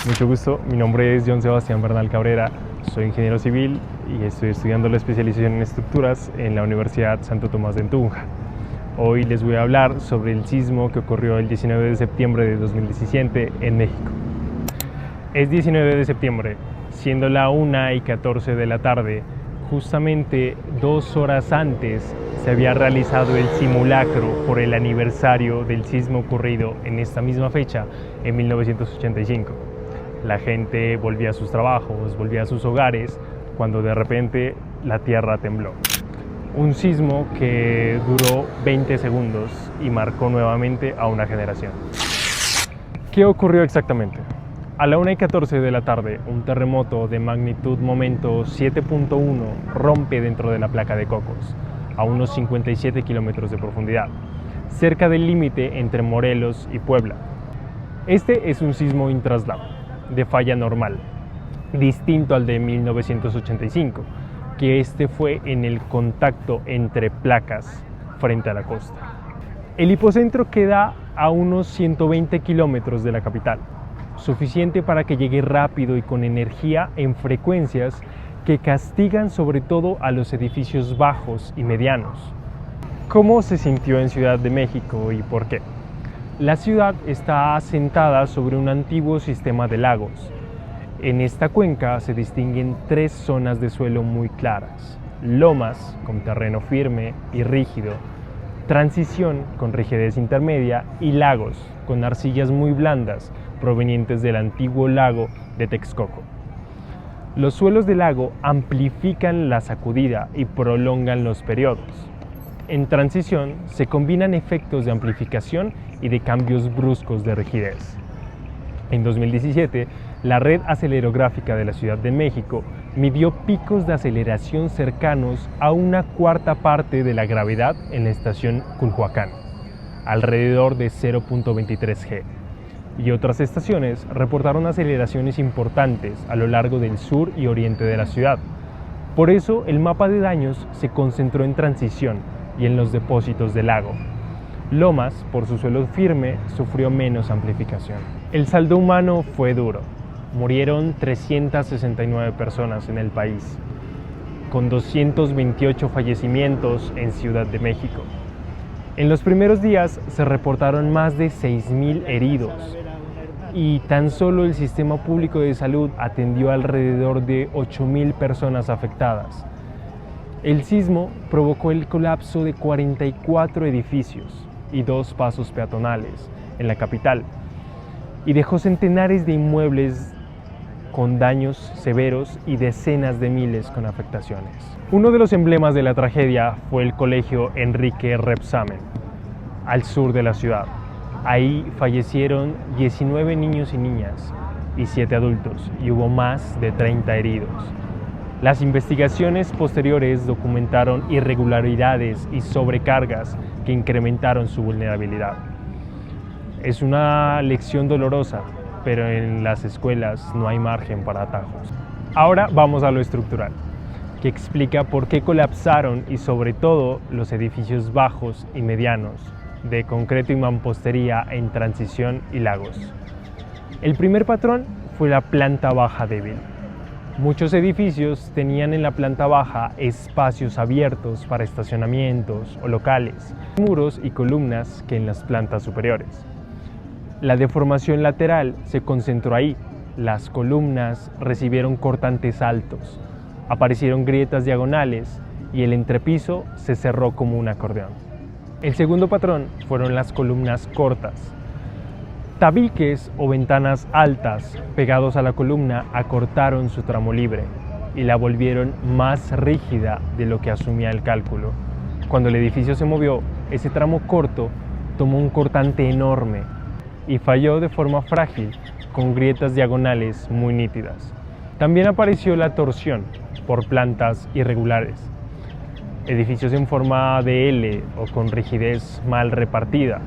Mucho gusto, mi nombre es John Sebastián Bernal Cabrera, soy ingeniero civil y estoy estudiando la especialización en estructuras en la Universidad Santo Tomás de Tunja. Hoy les voy a hablar sobre el sismo que ocurrió el 19 de septiembre de 2017 en México. Es 19 de septiembre, siendo la 1:14 de la tarde, justamente 2 horas antes se había realizado el simulacro por el aniversario del sismo ocurrido en esta misma fecha en 1985. La gente volvía a sus trabajos, volvía a sus hogares, cuando de repente la tierra tembló. Un sismo que duró 20 segundos y marcó nuevamente a una generación. ¿Qué ocurrió exactamente? A la 1:14 de la tarde, un terremoto de magnitud momento 7.1 rompe dentro de la placa de Cocos, a unos 57 kilómetros de profundidad, cerca del límite entre Morelos y Puebla. Este es un sismo intraslado, de falla normal, distinto al de 1985, que este fue en el contacto entre placas frente a la costa. El hipocentro queda a unos 120 kilómetros de la capital, suficiente para que llegue rápido y con energía en frecuencias que castigan sobre todo a los edificios bajos y medianos. ¿Cómo se sintió en Ciudad de México y por qué? La ciudad está asentada sobre un antiguo sistema de lagos. En esta cuenca se distinguen 3 zonas de suelo muy claras: lomas con terreno firme y rígido, transición con rigidez intermedia y lagos con arcillas muy blandas provenientes del antiguo lago de Texcoco. Los suelos del lago amplifican la sacudida y prolongan los periodos. En transición se combinan efectos de amplificación y de cambios bruscos de rigidez. En 2017, la red acelerográfica de la Ciudad de México midió picos de aceleración cercanos a 1/4 parte de la gravedad en la estación Culhuacán, alrededor de 0.23 G. Y otras estaciones reportaron aceleraciones importantes a lo largo del sur y oriente de la ciudad. Por eso, el mapa de daños se concentró en transición y en los depósitos del lago. Lomas, por su suelo firme, sufrió menos amplificación. El saldo humano fue duro. Murieron 369 personas en el país, con 228 fallecimientos en Ciudad de México. En los primeros días se reportaron más de 6.000 heridos y tan solo el sistema público de salud atendió alrededor de 8.000 personas afectadas. El sismo provocó el colapso de 44 edificios y 2 pasos peatonales en la capital y dejó centenares de inmuebles con daños severos y decenas de miles con afectaciones. Uno de los emblemas de la tragedia fue el colegio Enrique Rebsamen, al sur de la ciudad. Ahí fallecieron 19 niños y niñas y 7 adultos y hubo más de 30 heridos. Las investigaciones posteriores documentaron irregularidades y sobrecargas que incrementaron su vulnerabilidad. Es una lección dolorosa, pero en las escuelas no hay margen para atajos. Ahora vamos a lo estructural, que explica por qué colapsaron y sobre todo los edificios bajos y medianos, de concreto y mampostería en transición y lagos. El primer patrón fue la planta baja débil. Muchos edificios tenían en la planta baja espacios abiertos para estacionamientos o locales, muros y columnas que en las plantas superiores. La deformación lateral se concentró ahí. Las columnas recibieron cortantes altos, aparecieron grietas diagonales y el entrepiso se cerró como un acordeón. El segundo patrón fueron las columnas cortas. Tabiques o ventanas altas pegados a la columna acortaron su tramo libre y la volvieron más rígida de lo que asumía el cálculo. Cuando el edificio se movió, ese tramo corto tomó un cortante enorme y falló de forma frágil, con grietas diagonales muy nítidas. También apareció la torsión por plantas irregulares, edificios en forma de L o con rigidez mal repartida.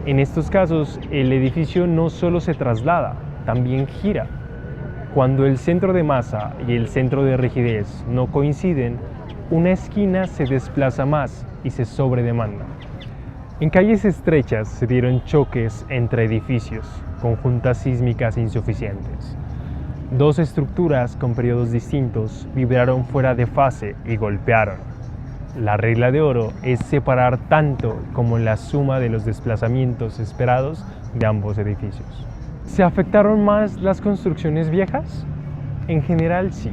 En estos casos, el edificio no solo se traslada, también gira. Cuando el centro de masa y el centro de rigidez no coinciden, una esquina se desplaza más y se sobredemanda. En calles estrechas se dieron choques entre edificios. con juntas sísmicas insuficientes. Dos estructuras con periodos distintos vibraron fuera de fase y golpearon. La regla de oro es separar tanto como la suma de los desplazamientos esperados de ambos edificios. ¿Se afectaron más las construcciones viejas? En general sí.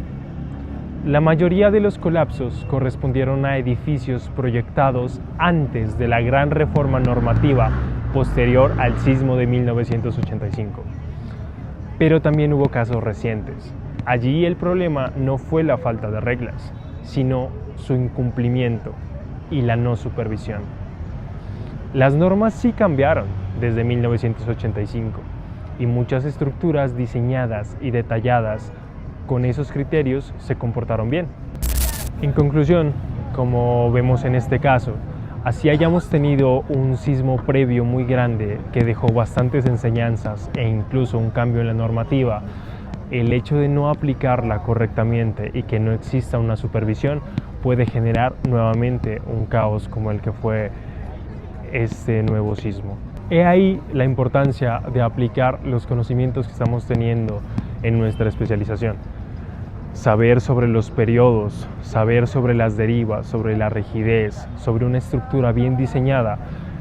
La mayoría de los colapsos correspondieron a edificios proyectados antes de la gran reforma normativa posterior al sismo de 1985. Pero también hubo casos recientes. Allí el problema no fue la falta de reglas, sino su incumplimiento y la no supervisión. Las normas sí cambiaron desde 1985 y muchas estructuras diseñadas y detalladas con esos criterios se comportaron bien. En conclusión, como vemos en este caso, así hayamos tenido un sismo previo muy grande que dejó bastantes enseñanzas e incluso un cambio en la normativa, el hecho de no aplicarla correctamente y que no exista una supervisión puede generar nuevamente un caos como el que fue este nuevo sismo. He ahí la importancia de aplicar los conocimientos que estamos teniendo en nuestra especialización. Saber sobre los periodos, saber sobre las derivas, sobre la rigidez, sobre una estructura bien diseñada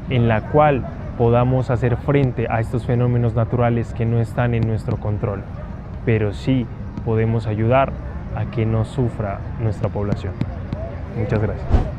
en la cual podamos hacer frente a estos fenómenos naturales que no están en nuestro control, pero sí podemos ayudar a que no sufra nuestra población. Muchas gracias.